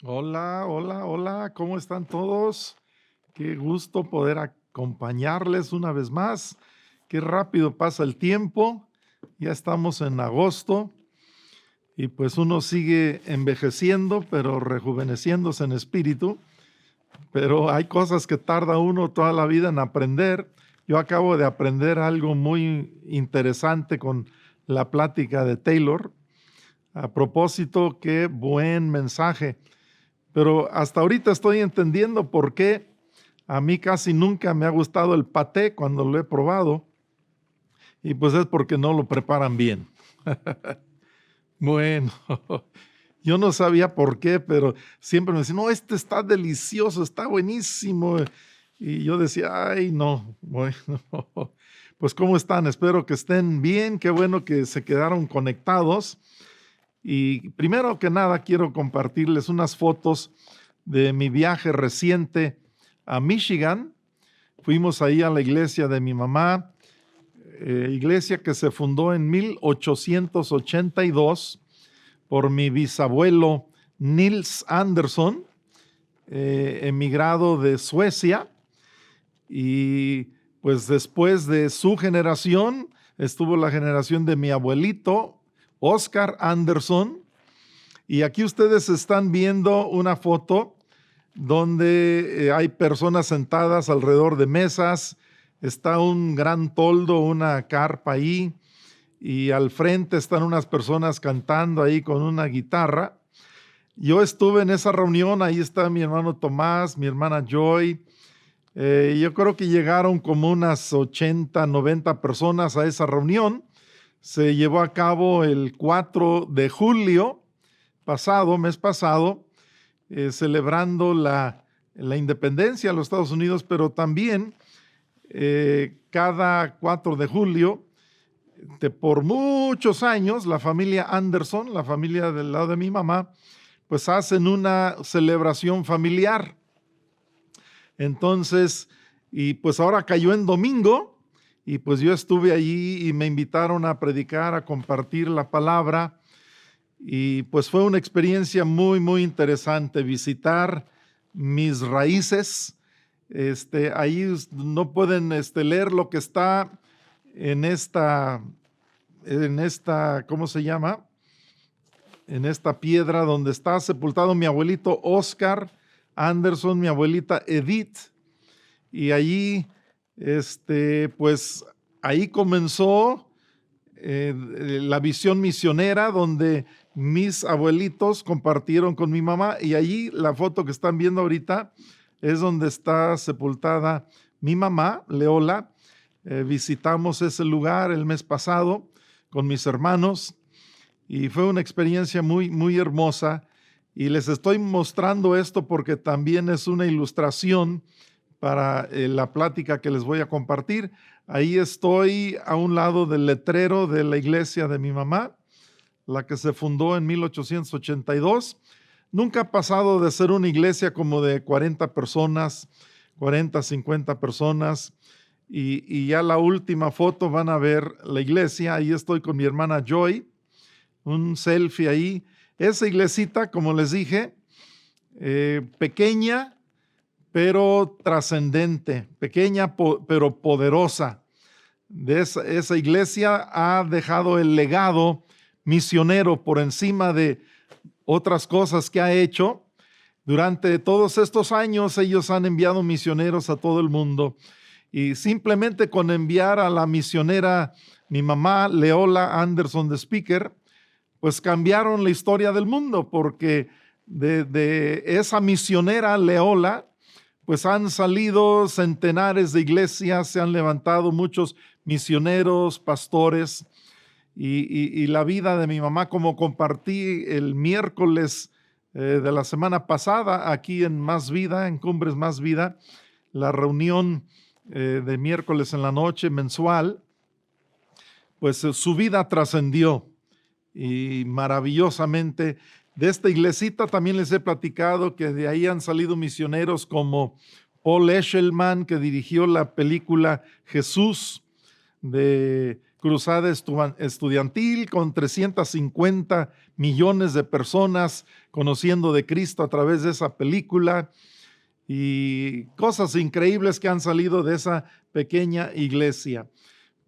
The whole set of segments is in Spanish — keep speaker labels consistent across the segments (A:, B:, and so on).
A: Hola, hola, hola, ¿cómo están todos? Qué gusto poder acompañarles una vez más. Qué rápido pasa el tiempo. Ya estamos en agosto y pues uno sigue envejeciendo, pero rejuveneciéndose en espíritu. Pero hay cosas que tarda uno toda la vida en aprender. Yo acabo de aprender algo muy interesante con la plática de Taylor. A propósito, qué buen mensaje. Pero hasta ahorita estoy entendiendo por qué a mí casi nunca me ha gustado el paté cuando lo he probado, y pues es porque no lo preparan bien. Bueno, yo no sabía por qué, pero siempre me decían: "No, este está delicioso, está buenísimo". Y yo decía: "Ay, no". Bueno, pues, ¿cómo están? Espero que estén bien, qué bueno que se quedaron conectados. Y primero que nada, quiero compartirles unas fotos de mi viaje reciente a Michigan. Fuimos ahí a la iglesia de mi mamá, iglesia que se fundó en 1882 por mi bisabuelo Nils Anderson, emigrado de Suecia. Y pues después de su generación estuvo la generación de mi abuelito Oscar Anderson. Y aquí ustedes están viendo una foto donde hay personas sentadas alrededor de mesas, está un gran toldo, una carpa ahí, y al frente están unas personas cantando ahí con una guitarra. Yo estuve en esa reunión, ahí está mi hermano Tomás, mi hermana Joy. Yo creo que llegaron como unas 80, 90 personas a esa reunión. Se llevó a cabo el 4 de julio pasado, mes pasado, celebrando la independencia de los Estados Unidos, pero también cada 4 de julio, por muchos años, la familia Anderson, la familia del lado de mi mamá, pues hacen una celebración familiar. Entonces, y pues ahora cayó en domingo, y pues yo estuve allí y me invitaron a predicar, a compartir la palabra. Y pues fue una experiencia muy, muy interesante visitar mis raíces. Ahí no pueden leer lo que está en esta, ¿cómo se llama? En esta piedra donde está sepultado mi abuelito Oscar Anderson, mi abuelita Edith. Y allí, pues ahí comenzó la visión misionera donde mis abuelitos compartieron con mi mamá, y allí la foto que están viendo ahorita es donde está sepultada mi mamá, Leola. Visitamos ese lugar el mes pasado con mis hermanos y fue una experiencia muy, muy hermosa. Y les estoy mostrando esto porque también es una ilustración para la plática que les voy a compartir. Ahí estoy a un lado del letrero de la iglesia de mi mamá, la que se fundó en 1882. Nunca ha pasado de ser una iglesia como de 40 personas, 40, 50 personas. Y ya la última foto van a ver la iglesia. Ahí estoy con mi hermana Joy, un selfie ahí. Esa iglesita, como les dije, pequeña, pero trascendente, pequeña pero poderosa. De esa iglesia ha dejado el legado misionero por encima de otras cosas que ha hecho. Durante todos estos años ellos han enviado misioneros a todo el mundo, y simplemente con enviar a la misionera, mi mamá Leola Anderson de Speaker, pues cambiaron la historia del mundo, porque de esa misionera Leola pues han salido centenares de iglesias, se han levantado muchos misioneros, pastores. Y la vida de mi mamá, como compartí el miércoles de la semana pasada aquí en Más Vida, en Cumbres Más Vida, la reunión de miércoles en la noche mensual, pues su vida trascendió y maravillosamente. De esta iglesita también les he platicado que de ahí han salido misioneros como Paul Eshelman, que dirigió la película Jesús, de cruzada estudiantil con 350 millones de personas conociendo de Cristo a través de esa película y cosas increíbles que han salido de esa pequeña iglesia.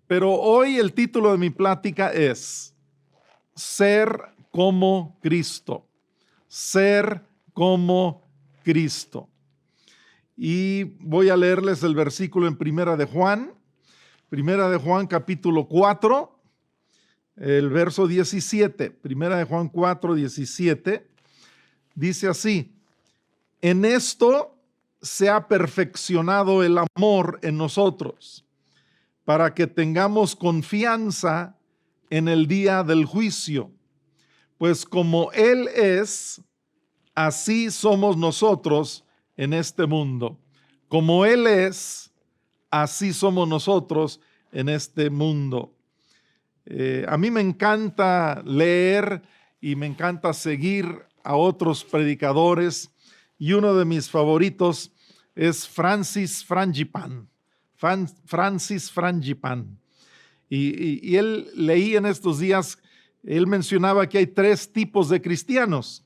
A: Pero hoy el título de mi plática es Ser como Cristo. Ser como Cristo. Y voy a leerles el versículo en Primera de Juan capítulo 4, el verso 17. Primera de Juan 4, 17. Dice así: en esto se ha perfeccionado el amor en nosotros, para que tengamos confianza en el día del juicio. Pues como Él es, así somos nosotros en este mundo. Como Él es, así somos nosotros en este mundo. A mí me encanta leer y me encanta seguir a otros predicadores, y uno de mis favoritos es Francis Frangipane. Francis Frangipane. Y él, leí en estos días, él mencionaba que hay 3 tipos de cristianos.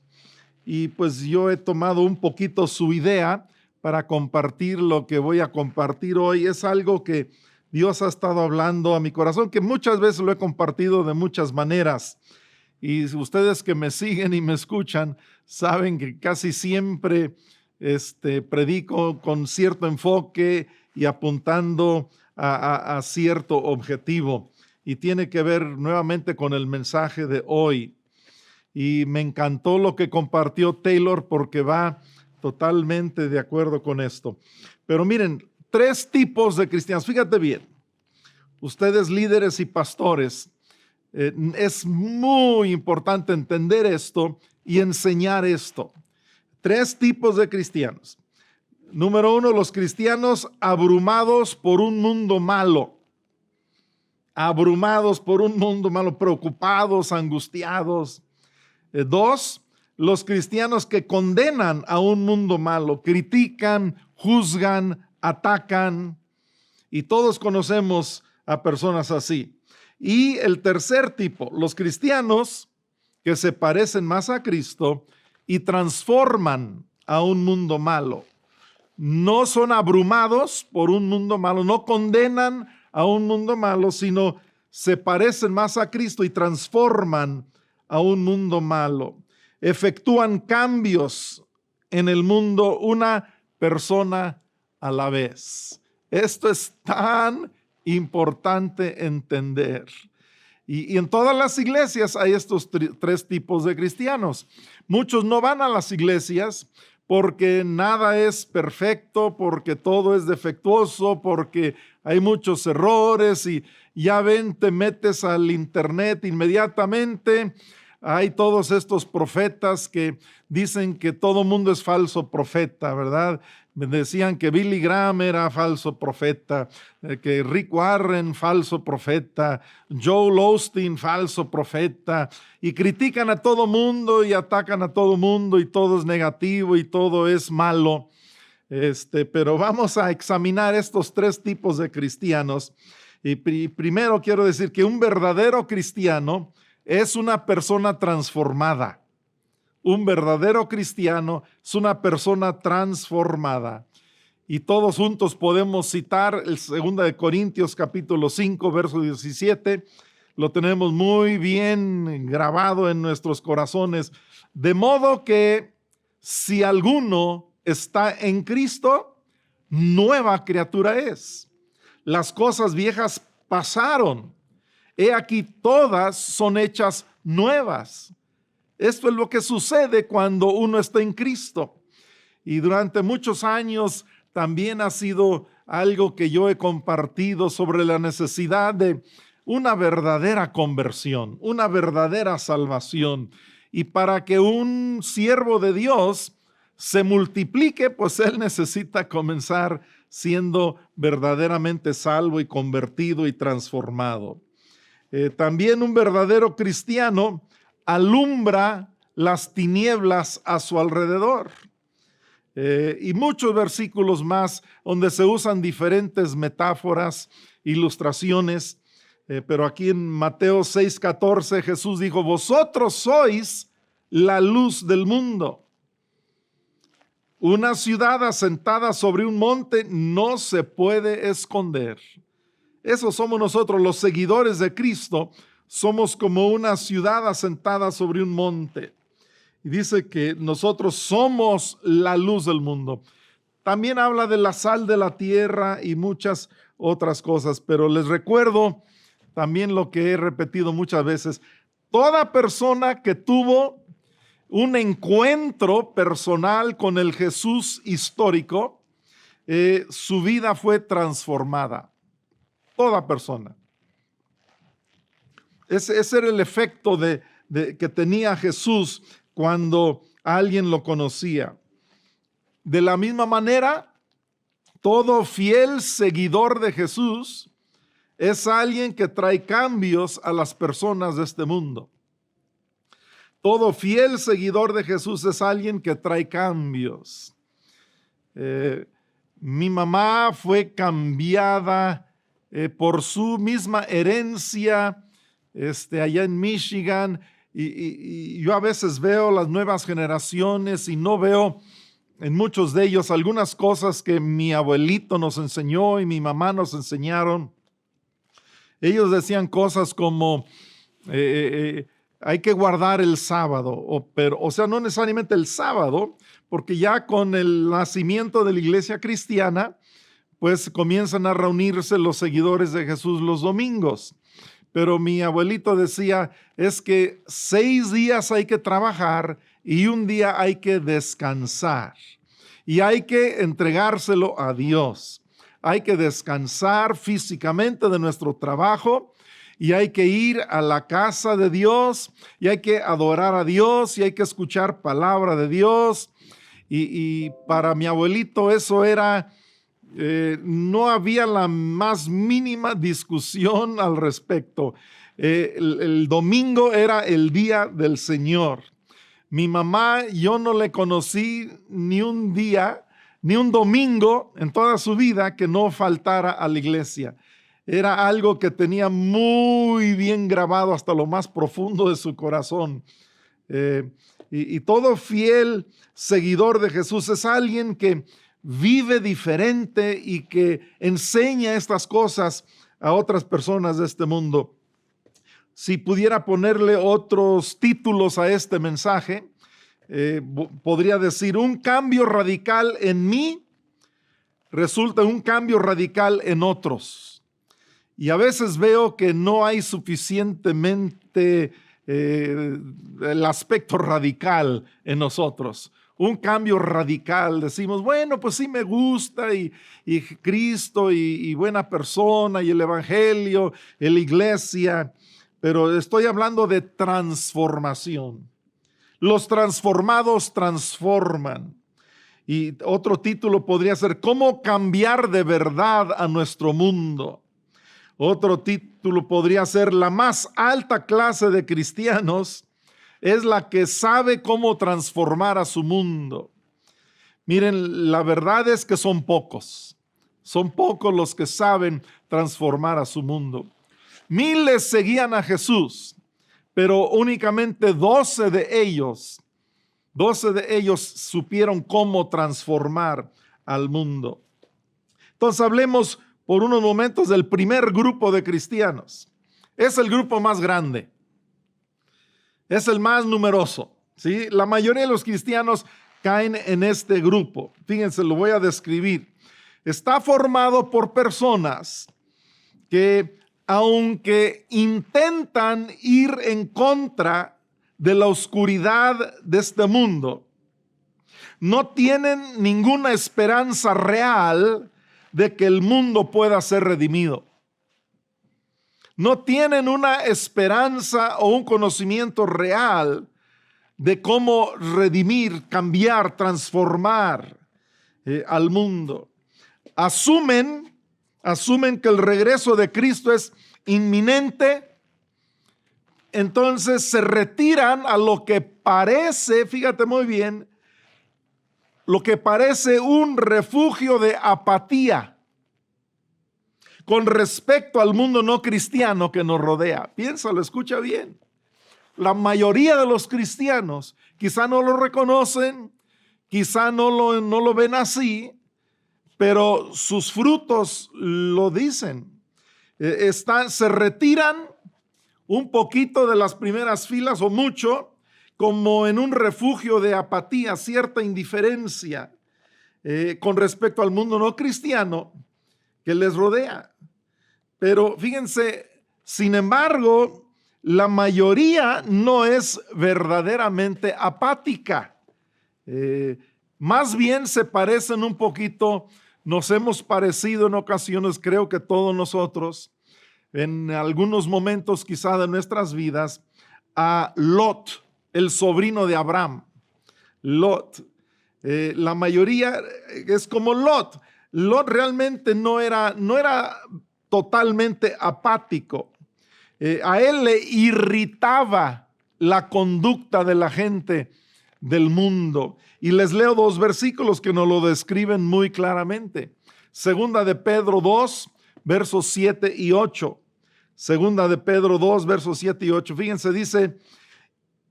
A: Y pues yo he tomado un poquito su idea para compartir lo que voy a compartir hoy. Es algo que Dios ha estado hablando a mi corazón, que muchas veces lo he compartido de muchas maneras. Y ustedes que me siguen y me escuchan saben que casi siempre predico con cierto enfoque y apuntando a cierto objetivo. Y tiene que ver nuevamente con el mensaje de hoy. Y me encantó lo que compartió Taylor porque va totalmente de acuerdo con esto. Pero miren, 3 tipos de cristianos. Fíjate bien, ustedes líderes y pastores, es muy importante entender esto y enseñar esto. 3 tipos de cristianos. Número 1, los cristianos abrumados por un mundo malo. Abrumados por un mundo malo, preocupados, angustiados. 2, los cristianos que condenan a un mundo malo, critican, juzgan, atacan, y todos conocemos a personas así. Y el tercer tipo, los cristianos que se parecen más a Cristo y transforman a un mundo malo. No son abrumados por un mundo malo, no condenan a un mundo malo, sino se parecen más a Cristo y transforman a un mundo malo. Efectúan cambios en el mundo, una persona a la vez. Esto es tan importante entender. Y en todas las iglesias hay estos 3 tipos de cristianos. Muchos no van a las iglesias porque nada es perfecto, porque todo es defectuoso, porque hay muchos errores y ya ven, te metes al internet inmediatamente. Hay todos estos profetas que dicen que todo mundo es falso profeta, ¿verdad? Me decían que Billy Graham era falso profeta, que Rick Warren falso profeta, Joel Osteen falso profeta, y critican a todo mundo y atacan a todo mundo y todo es negativo y todo es malo. Pero vamos a examinar estos 3 tipos de cristianos. Y primero quiero decir que un verdadero cristiano es una persona transformada. Un verdadero cristiano es una persona transformada. Y todos juntos podemos citar el 2 Corintios capítulo 5, verso 17. Lo tenemos muy bien grabado en nuestros corazones. De modo que si alguno está en Cristo, nueva criatura es. Las cosas viejas pasaron. He aquí todas son hechas nuevas. Esto es lo que sucede cuando uno está en Cristo. Y durante muchos años también ha sido algo que yo he compartido sobre la necesidad de una verdadera conversión, una verdadera salvación. Y para que un siervo de Dios se multiplique, pues él necesita comenzar siendo verdaderamente salvo y convertido y transformado. También un verdadero cristiano alumbra las tinieblas a su alrededor. Y muchos versículos más donde se usan diferentes metáforas, ilustraciones. pero aquí en Mateo 6:14 Jesús dijo: vosotros sois la luz del mundo. Una ciudad asentada sobre un monte no se puede esconder. Eso somos nosotros, los seguidores de Cristo. Somos como una ciudad asentada sobre un monte. Y dice que nosotros somos la luz del mundo. También habla de la sal de la tierra y muchas otras cosas, pero les recuerdo también lo que he repetido muchas veces. Toda persona que tuvo un encuentro personal con el Jesús histórico, su vida fue transformada. Toda persona. Ese era el efecto que tenía Jesús cuando alguien lo conocía. De la misma manera, todo fiel seguidor de Jesús es alguien que trae cambios a las personas de este mundo. Todo fiel seguidor de Jesús es alguien que trae cambios. Mi mamá fue cambiada por su misma herencia allá en Michigan, y yo a veces veo las nuevas generaciones y no veo en muchos de ellos algunas cosas que mi abuelito nos enseñó y mi mamá nos enseñaron. Ellos decían cosas como hay que guardar el sábado, o sea, no necesariamente el sábado, porque ya con el nacimiento de la iglesia cristiana, pues comienzan a reunirse los seguidores de Jesús los domingos. Pero mi abuelito decía, es que 6 días hay que trabajar y un día hay que descansar. Y hay que entregárselo a Dios. Hay que descansar físicamente de nuestro trabajo y hay que ir a la casa de Dios y hay que adorar a Dios y hay que escuchar palabra de Dios. Y para mi abuelito eso era... no había la más mínima discusión al respecto. El domingo era el día del Señor. Mi mamá, yo no le conocí ni un día, ni un domingo en toda su vida que no faltara a la iglesia. Era algo que tenía muy bien grabado hasta lo más profundo de su corazón. Y todo fiel seguidor de Jesús es alguien que vive diferente y que enseña estas cosas a otras personas de este mundo. Si pudiera ponerle otros títulos a este mensaje, podría decir: un cambio radical en mí resulta en un cambio radical en otros. Y a veces veo que no hay suficientemente el aspecto radical en nosotros. Un cambio radical, decimos, bueno, pues sí me gusta y Cristo y buena persona y el evangelio, y la iglesia, pero estoy hablando de transformación. Los transformados transforman. Y otro título podría ser: ¿cómo cambiar de verdad a nuestro mundo? Otro título podría ser: la más alta clase de cristianos es la que sabe cómo transformar a su mundo. Miren, la verdad es que son pocos los que saben transformar a su mundo. Miles seguían a Jesús, pero únicamente 12 de ellos supieron cómo transformar al mundo. Entonces hablemos por unos momentos del primer grupo de cristianos. Es el grupo más grande. Es el más numeroso, ¿sí? La mayoría de los cristianos caen en este grupo. Fíjense, lo voy a describir. Está formado por personas que, aunque intentan ir en contra de la oscuridad de este mundo, no tienen ninguna esperanza real de que el mundo pueda ser redimido. No tienen una esperanza o un conocimiento real de cómo redimir, cambiar, transformar al mundo. Asumen que el regreso de Cristo es inminente, entonces se retiran a lo que parece, fíjate muy bien, lo que parece un refugio de apatía. con respecto al mundo no cristiano que nos rodea. Piénsalo, escucha bien. La mayoría de los cristianos quizá no lo reconocen, quizá no lo ven así, pero sus frutos lo dicen. Se retiran un poquito de las primeras filas o mucho, como en un refugio de apatía, cierta indiferencia con respecto al mundo no cristiano que les rodea. Pero fíjense, sin embargo, la mayoría no es verdaderamente apática. Más bien se parecen un poquito, nos hemos parecido en ocasiones, creo que todos nosotros, en algunos momentos quizá de nuestras vidas, a Lot, el sobrino de Abraham. Lot. La mayoría es como Lot. Lot realmente no era totalmente apático. A él le irritaba la conducta de la gente del mundo. Y les leo 2 versículos que nos lo describen muy claramente. Segunda de Pedro 2, versos 7 y 8. Segunda de Pedro 2, versos 7 y 8. Fíjense, dice,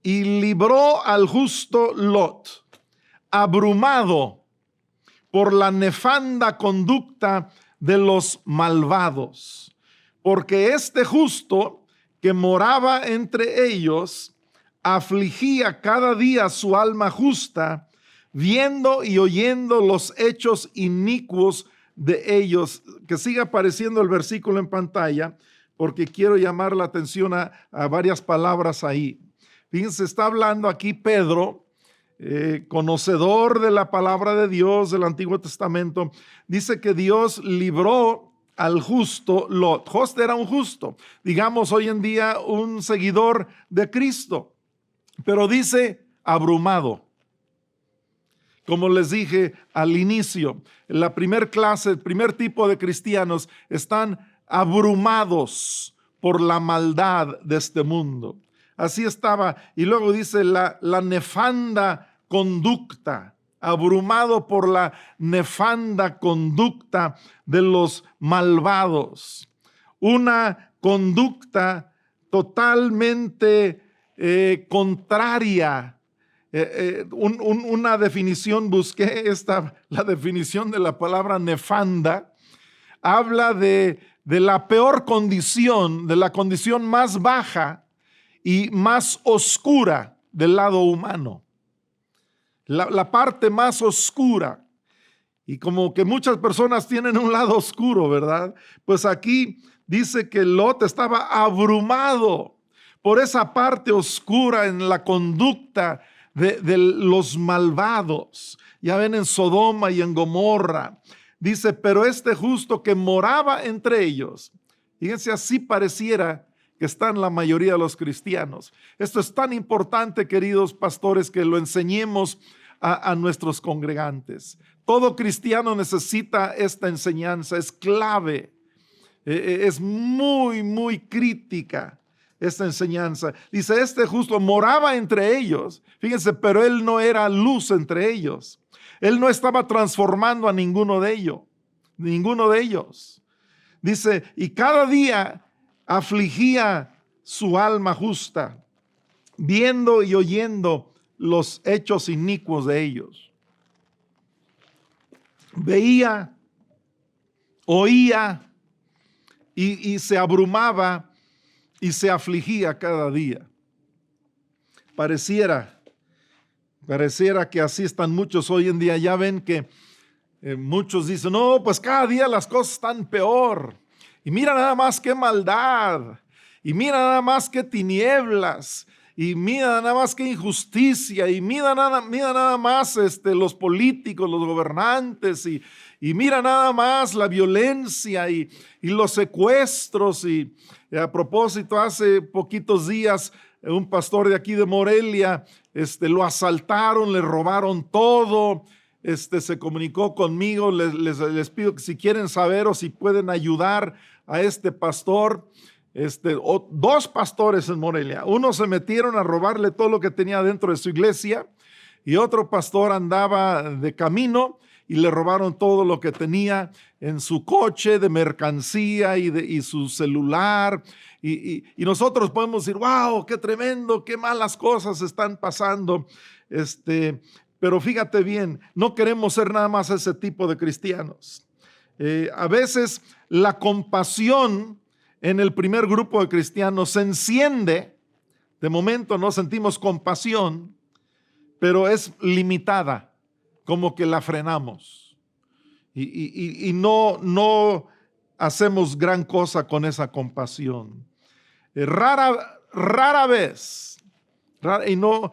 A: y libró al justo Lot, abrumado por la nefanda conducta de los malvados, porque este justo que moraba entre ellos afligía cada día su alma justa, viendo y oyendo los hechos inicuos de ellos. Que siga apareciendo el versículo en pantalla, porque quiero llamar la atención a varias palabras ahí. Fíjense, está hablando aquí Pedro, conocedor de la palabra de Dios del Antiguo Testamento. Dice que Dios libró al justo Lot. Lot era un justo, digamos hoy en día un seguidor de Cristo, pero dice abrumado. Como les dije al inicio, la primer clase, el primer tipo de cristianos están abrumados por la maldad de este mundo. Así estaba. Y luego dice la nefanda conducta, abrumado por la nefanda conducta de los malvados. Una conducta totalmente contraria. Una definición, busqué la definición de la palabra nefanda. Habla de la peor condición, de la condición más baja y más oscura del lado humano. La parte más oscura. Y como que muchas personas tienen un lado oscuro, ¿verdad? Pues aquí dice que Lot estaba abrumado por esa parte oscura en la conducta de los malvados. Ya ven en Sodoma y en Gomorra. Dice, pero este justo que moraba entre ellos. Fíjense, así pareciera que están la mayoría de los cristianos. Esto es tan importante, queridos pastores, que lo enseñemos a nuestros congregantes. Todo cristiano necesita esta enseñanza, es clave, es muy, muy crítica esta enseñanza. Dice, este justo moraba entre ellos, fíjense, pero él no era luz entre ellos. Él no estaba transformando a ninguno de ellos. Dice, y cada día afligía su alma justa, viendo y oyendo los hechos inicuos de ellos. Veía, oía y se abrumaba y se afligía cada día. Pareciera que así están muchos hoy en día. Ya ven que muchos dicen, no, pues cada día las cosas están peor. Y mira nada más qué maldad. Y mira nada más qué tinieblas. Y mira nada más qué injusticia. Y mira nada más los políticos, los gobernantes. Y mira nada más la violencia y los secuestros. Y a propósito, hace poquitos días, un pastor de aquí de Morelia, lo asaltaron, le robaron todo. Se comunicó conmigo, les pido que si quieren saber o si pueden ayudar a este pastor, 2 pastores en Morelia. Uno se metieron a robarle todo lo que tenía dentro de su iglesia y otro pastor andaba de camino y le robaron todo lo que tenía en su coche de mercancía y su celular. Y nosotros podemos decir, wow, qué tremendo, qué malas cosas están pasando. Pero fíjate bien, no queremos ser nada más ese tipo de cristianos. A veces la compasión en el primer grupo de cristianos se enciende. De momento no sentimos compasión, pero es limitada, como que la frenamos. Y no hacemos gran cosa con esa compasión. Rara vez, y no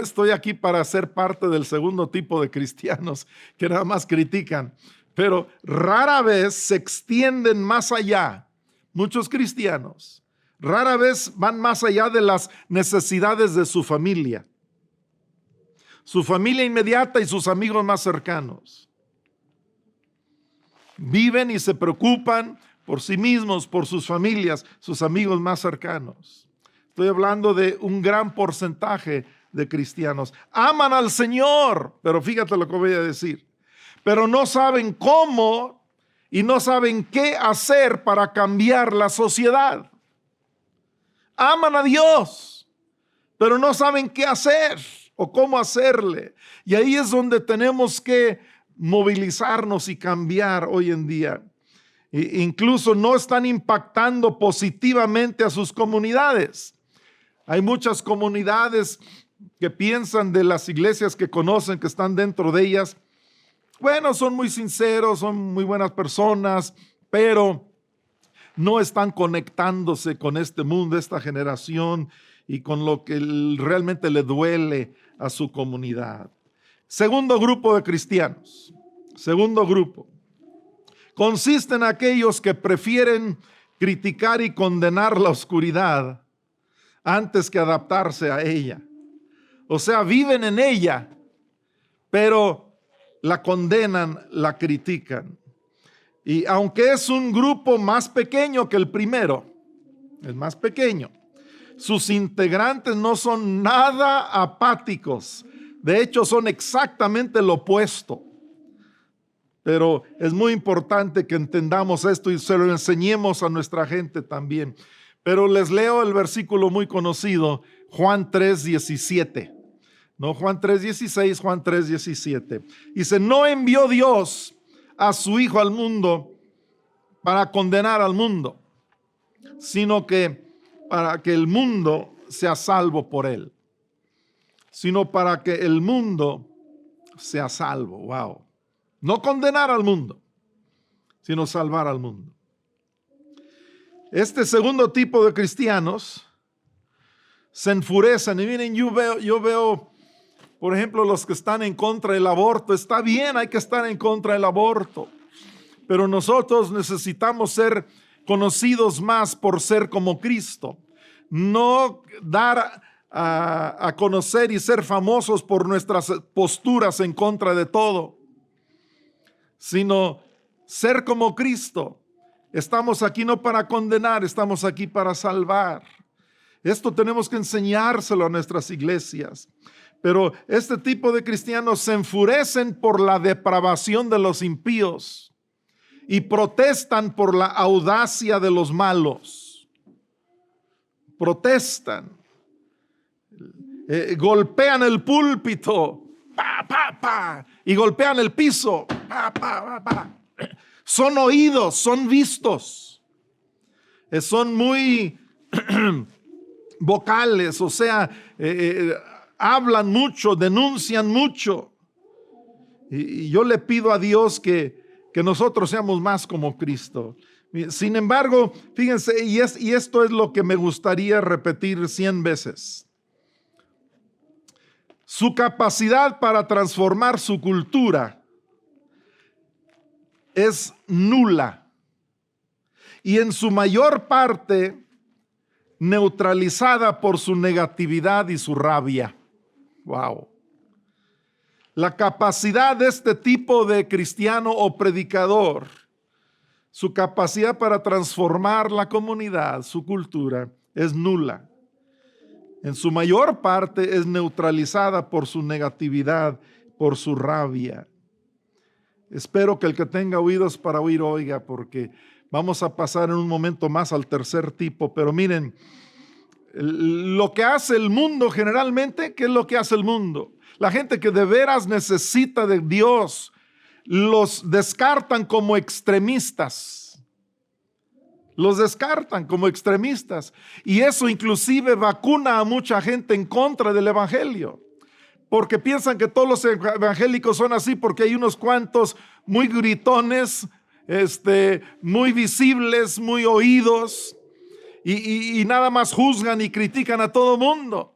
A: estoy aquí para ser parte del segundo tipo de cristianos que nada más critican, pero rara vez se extienden más allá. Muchos cristianos rara vez van más allá de las necesidades de su familia inmediata y sus amigos más cercanos. Viven y se preocupan por sí mismos, por sus familias, sus amigos más cercanos. Estoy hablando de un gran porcentaje de cristianos. Aman al Señor, pero fíjate lo que voy a decir. Pero no saben cómo y no saben qué hacer para cambiar la sociedad. Aman a Dios, pero no saben qué hacer o cómo hacerle. Y ahí es donde tenemos que movilizarnos y cambiar hoy en día. Incluso no están impactando positivamente a sus comunidades. Hay muchas comunidades que piensan de las iglesias que conocen, que están dentro de ellas. Bueno, son muy sinceros, son muy buenas personas, pero no están conectándose con este mundo, esta generación y con lo que realmente le duele a su comunidad. Segundo grupo de cristianos. Segundo grupo. Consiste en aquellos que prefieren criticar y condenar la oscuridad antes que adaptarse a ella. O sea, viven en ella, pero la condenan, la critican. Y aunque es un grupo más pequeño que el primero, es más pequeño, sus integrantes no son nada apáticos. De hecho, son exactamente lo opuesto. Pero es muy importante que entendamos esto y se lo enseñemos a nuestra gente también. Pero les leo el versículo muy conocido, Juan 3:17. No Juan 3:16, Juan 3:17. Dice, no envió Dios a su Hijo al mundo para condenar al mundo, sino que para que el mundo sea salvo por él. Sino para que el mundo sea salvo. Wow. No condenar al mundo, sino salvar al mundo. Este segundo tipo de cristianos se enfurecen. Y miren, yo veo, por ejemplo, los que están en contra del aborto. Está bien, hay que estar en contra del aborto. Pero nosotros necesitamos ser conocidos más por ser como Cristo. No dar a conocer y ser famosos por nuestras posturas en contra de todo, sino ser como Cristo. Estamos aquí no para condenar, estamos aquí para salvar. Esto tenemos que enseñárselo a nuestras iglesias. Pero este tipo de cristianos se enfurecen por la depravación de los impíos y protestan por la audacia de los malos. Protestan. Golpean el púlpito. Pa, pa, pa, y golpean el piso. Pa, pa, pa, pa. Son oídos, son vistos. Son muy vocales, o sea, hablan mucho, denuncian mucho. Y yo le pido a Dios que nosotros seamos más como Cristo. Sin embargo, fíjense, y esto es lo que me gustaría repetir 100 veces. Su capacidad para transformar su cultura es nula y en su mayor parte neutralizada por su negatividad y su rabia. Wow. La capacidad de este tipo de cristiano o predicador, su capacidad para transformar la comunidad, su cultura, es nula. En su mayor parte es neutralizada por su negatividad, por su rabia. Espero que el que tenga oídos para oír oiga, porque vamos a pasar en un momento más al tercer tipo. Pero miren, lo que hace el mundo generalmente, ¿qué es lo que hace el mundo? La gente que de veras necesita de Dios, los descartan como extremistas. Los descartan como extremistas. Y eso inclusive vacuna a mucha gente en contra del evangelio. Porque piensan que todos los evangélicos son así porque hay unos cuantos muy gritones, muy visibles, muy oídos, y nada más juzgan y critican a todo mundo.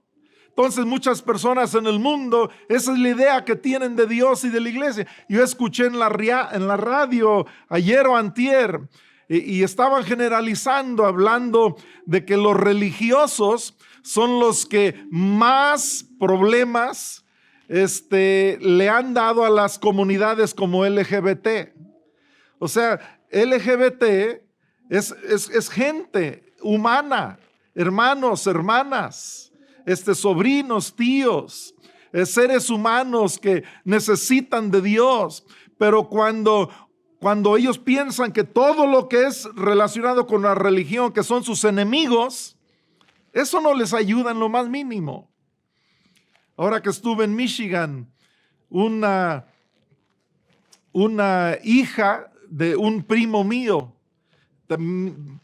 A: Entonces muchas personas en el mundo, esa es la idea que tienen de Dios y de la iglesia. Yo escuché en la radio ayer o antier, y estaban generalizando, hablando de que los religiosos son los que más problemas le han dado a las comunidades como LGBT. O sea, LGBT es gente humana, hermanos, hermanas, sobrinos, tíos, seres humanos que necesitan de Dios. Pero cuando ellos piensan que todo lo que es relacionado con la religión, que son sus enemigos, eso no les ayuda en lo más mínimo. Ahora que estuve en Michigan, una hija de un primo mío,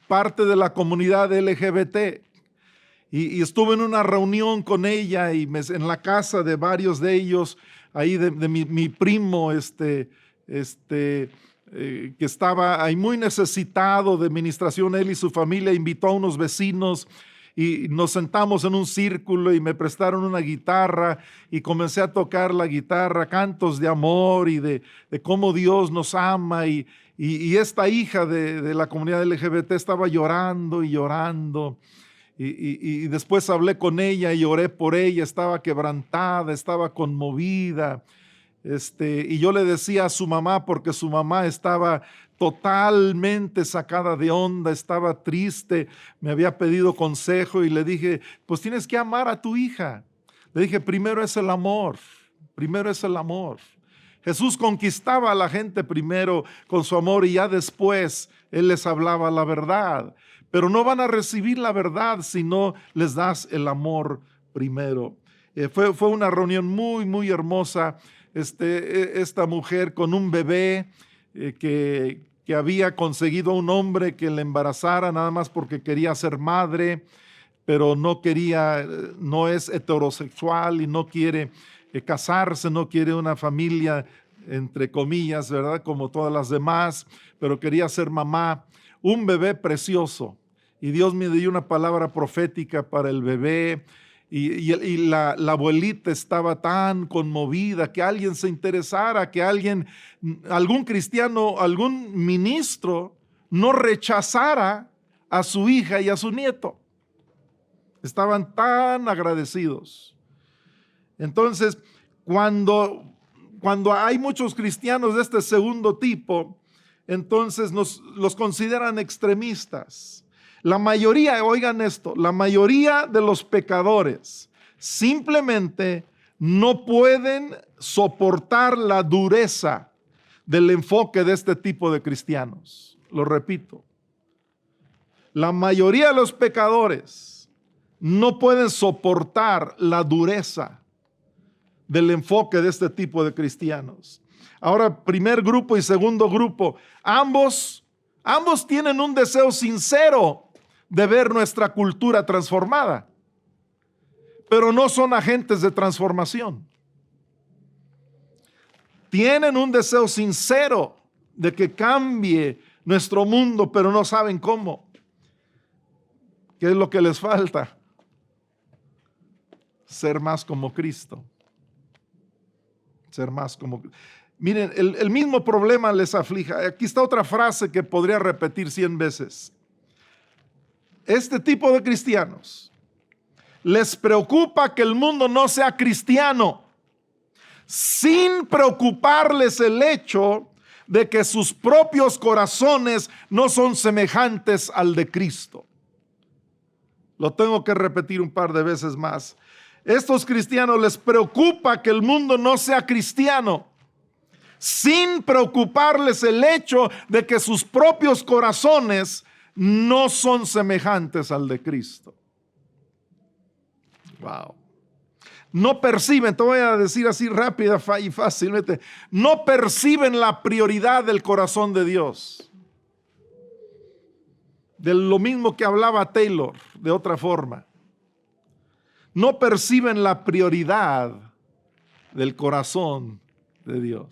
A: parte de la comunidad LGBT, y estuve en una reunión con ella y en la casa de varios de ellos, ahí de mi primo, que estaba ahí muy necesitado de ministración. Él y su familia invitó a unos vecinos y nos sentamos en un círculo y me prestaron una guitarra y comencé a tocar la guitarra, cantos de amor y de cómo Dios nos ama, y esta hija de la comunidad LGBT estaba llorando y llorando, y después hablé con ella y oré por ella. Estaba quebrantada, estaba conmovida. Y yo le decía a su mamá, porque su mamá estaba totalmente sacada de onda, estaba triste, me había pedido consejo y le dije, pues tienes que amar a tu hija. Le dije, primero es el amor, primero es el amor. Jesús conquistaba a la gente primero con su amor y ya después Él les hablaba la verdad. Pero no van a recibir la verdad si no les das el amor primero. Fue una reunión muy, muy hermosa. Esta mujer con un bebé que había conseguido a un hombre que le embarazara nada más porque quería ser madre, pero no es heterosexual y no quiere casarse, no quiere una familia, entre comillas, ¿verdad? Como todas las demás, pero quería ser mamá. Un bebé precioso. Y Dios me dio una palabra profética para el bebé. Y la abuelita estaba tan conmovida que alguien se interesara, que algún cristiano, algún ministro no rechazara a su hija y a su nieto. Estaban tan agradecidos. Entonces, cuando hay muchos cristianos de este segundo tipo, entonces los consideran extremistas. La mayoría, oigan esto, la mayoría de los pecadores simplemente no pueden soportar la dureza del enfoque de este tipo de cristianos. Lo repito, la mayoría de los pecadores no pueden soportar la dureza del enfoque de este tipo de cristianos. Ahora, primer grupo y segundo grupo, ambos tienen un deseo sincero de ver nuestra cultura transformada, pero no son agentes de transformación. Tienen un deseo sincero de que cambie nuestro mundo, pero no saben cómo. ¿Qué es lo que les falta? Ser más como Cristo. Ser más como Cristo. Miren, el mismo problema les aflija. Aquí está otra frase que podría repetir 100 veces. Este tipo de cristianos les preocupa que el mundo no sea cristiano, sin preocuparles el hecho de que sus propios corazones no son semejantes al de Cristo. Lo tengo que repetir un par de veces más. Estos cristianos les preocupa que el mundo no sea cristiano, sin preocuparles el hecho de que sus propios corazones no son semejantes al de Cristo. Wow. No perciben, te voy a decir así rápida y fácilmente, no perciben la prioridad del corazón de Dios. De lo mismo que hablaba Taylor, de otra forma. No perciben la prioridad del corazón de Dios.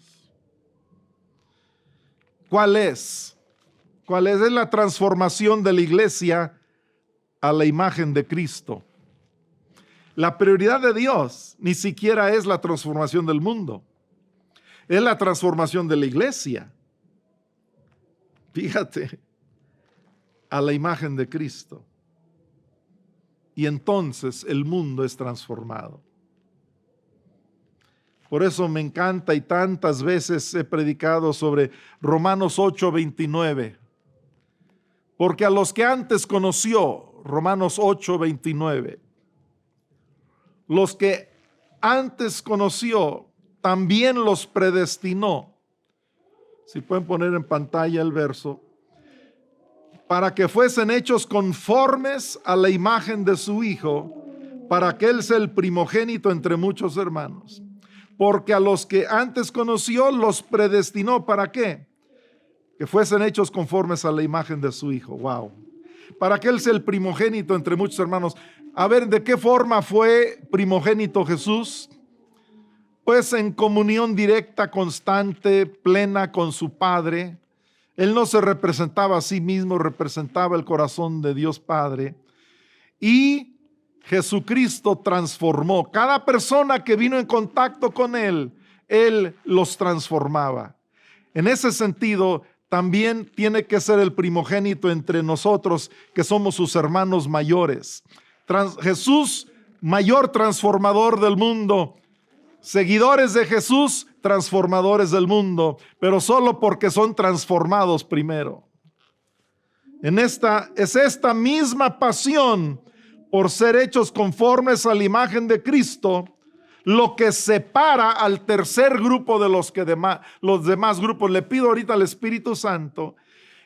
A: ¿Cuál es? ¿Cuál es? Es la transformación de la iglesia a la imagen de Cristo. La prioridad de Dios ni siquiera es la transformación del mundo. Es la transformación de la iglesia. Fíjate, a la imagen de Cristo. Y entonces el mundo es transformado. Por eso me encanta y tantas veces he predicado sobre Romanos 8:29. Porque a los que antes conoció, Romanos 8:29, los que antes conoció, también los predestinó. Si pueden poner en pantalla el verso. Para que fuesen hechos conformes a la imagen de su Hijo, para que Él sea el primogénito entre muchos hermanos. Porque a los que antes conoció, los predestinó. ¿Para qué? Que fuesen hechos conformes a la imagen de su Hijo. Wow. Para que Él sea el primogénito entre muchos hermanos. A ver, ¿de qué forma fue primogénito Jesús? Pues en comunión directa, constante, plena con su Padre. Él no se representaba a sí mismo, representaba el corazón de Dios Padre. Y Jesucristo transformó. Cada persona que vino en contacto con Él, Él los transformaba. En ese sentido, también tiene que ser el primogénito entre nosotros, que somos sus hermanos mayores. Jesús, mayor transformador del mundo. Seguidores de Jesús, transformadores del mundo, pero solo porque son transformados primero. Es esta misma pasión por ser hechos conformes a la imagen de Cristo lo que separa al tercer grupo de los demás grupos. Le pido ahorita al Espíritu Santo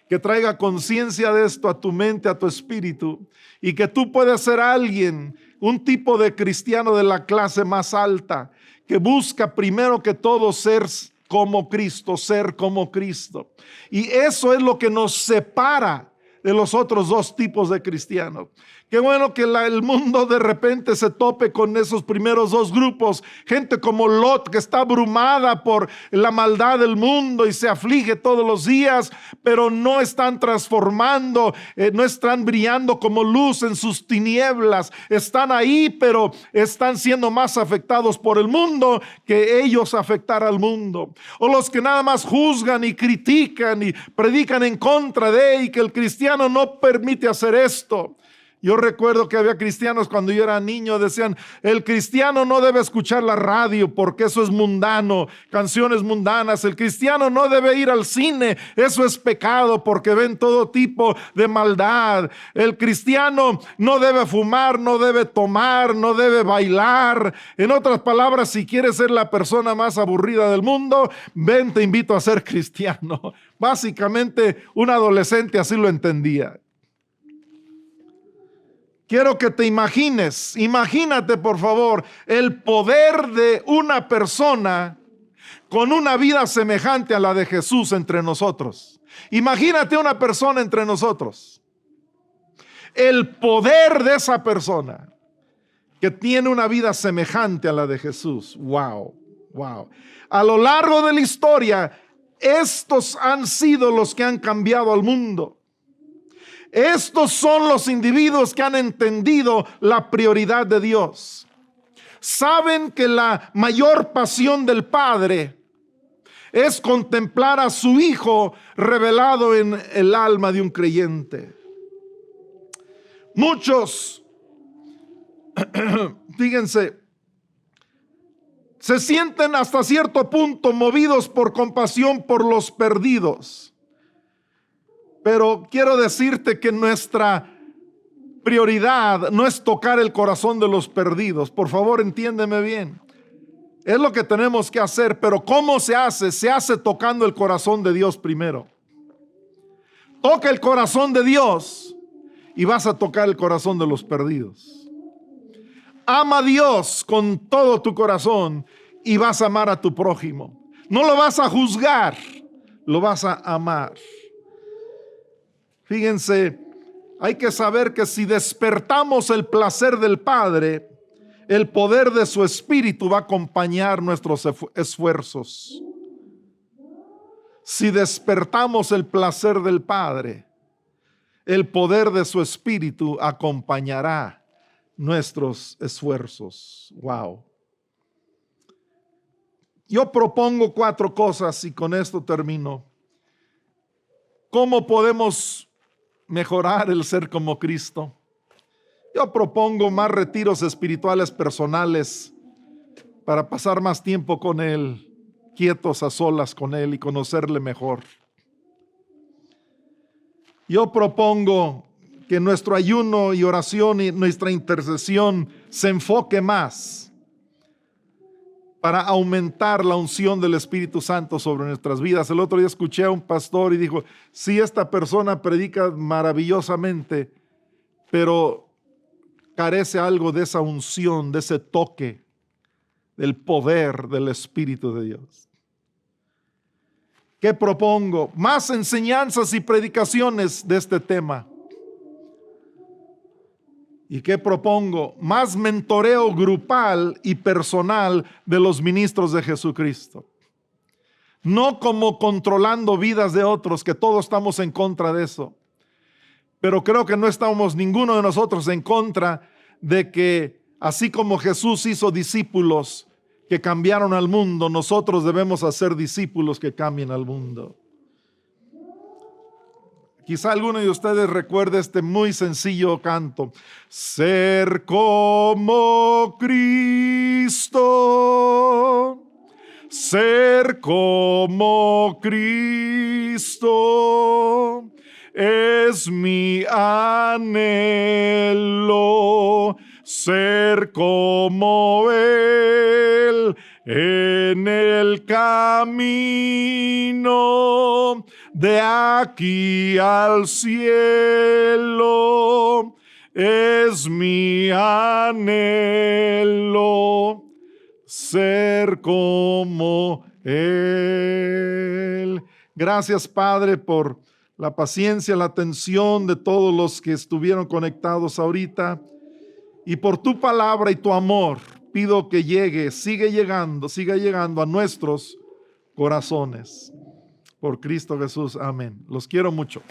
A: que traiga conciencia de esto a tu mente, a tu espíritu, y que tú puedas ser alguien, un tipo de cristiano de la clase más alta, que busca primero que todo ser como Cristo, ser como Cristo. Y eso es lo que nos separa de los otros dos tipos de cristianos. Qué bueno que el mundo de repente se tope con esos primeros dos grupos. Gente como Lot, que está abrumada por la maldad del mundo y se aflige todos los días, pero no están transformando, no están brillando como luz en sus tinieblas. Están ahí, pero están siendo más afectados por el mundo que ellos afectar al mundo. O los que nada más juzgan y critican y predican en contra de, y que el cristiano no permite hacer esto. Yo recuerdo que había cristianos cuando yo era niño, decían, el cristiano no debe escuchar la radio porque eso es mundano, canciones mundanas. El cristiano no debe ir al cine, eso es pecado porque ven todo tipo de maldad. El cristiano no debe fumar, no debe tomar, no debe bailar. En otras palabras, si quieres ser la persona más aburrida del mundo, ven, te invito a ser cristiano. Básicamente, un adolescente así lo entendía. Quiero que te imagínate por favor, el poder de una persona con una vida semejante a la de Jesús entre nosotros. Imagínate una persona entre nosotros. El poder de esa persona que tiene una vida semejante a la de Jesús. Wow, wow. A lo largo de la historia, estos han sido los que han cambiado al mundo. Estos son los individuos que han entendido la prioridad de Dios. Saben que la mayor pasión del Padre es contemplar a su Hijo revelado en el alma de un creyente. Muchos, fíjense, se sienten hasta cierto punto movidos por compasión por los perdidos. Pero quiero decirte que nuestra prioridad no es tocar el corazón de los perdidos. Por favor, entiéndeme bien. Es lo que tenemos que hacer, pero ¿cómo se hace? Se hace tocando el corazón de Dios primero. Toca el corazón de Dios y vas a tocar el corazón de los perdidos. Ama a Dios con todo tu corazón y vas a amar a tu prójimo. No lo vas a juzgar, lo vas a amar. Fíjense, hay que saber que si despertamos el placer del Padre, el poder de su Espíritu va a acompañar nuestros esfuerzos. Si despertamos el placer del Padre, el poder de su Espíritu acompañará nuestros esfuerzos. Wow. Yo propongo 4 cosas y con esto termino. ¿Cómo podemos mejorar el ser como Cristo? Yo propongo más retiros espirituales personales para pasar más tiempo con Él, quietos a solas con Él y conocerle mejor. Yo propongo que nuestro ayuno y oración y nuestra intercesión se enfoque más para aumentar la unción del Espíritu Santo sobre nuestras vidas. El otro día escuché a un pastor y dijo, sí, esta persona predica maravillosamente, pero carece algo de esa unción, de ese toque, del poder del Espíritu de Dios. ¿Qué propongo? Más enseñanzas y predicaciones de este tema. ¿Y qué propongo? Más mentoreo grupal y personal de los ministros de Jesucristo. No como controlando vidas de otros, que todos estamos en contra de eso. Pero creo que no estamos ninguno de nosotros en contra de que, así como Jesús hizo discípulos que cambiaron al mundo, nosotros debemos hacer discípulos que cambien al mundo. Quizá alguno de ustedes recuerde este muy sencillo canto. Ser como Cristo, ser como Cristo, es mi anhelo, ser como Él en el camino de aquí al cielo, es mi anhelo, ser como Él. Gracias, Padre, por la paciencia, la atención de todos los que estuvieron conectados ahorita, y por tu palabra y tu amor. Pido que siga llegando a nuestros corazones. Por Cristo Jesús, amén. Los quiero mucho.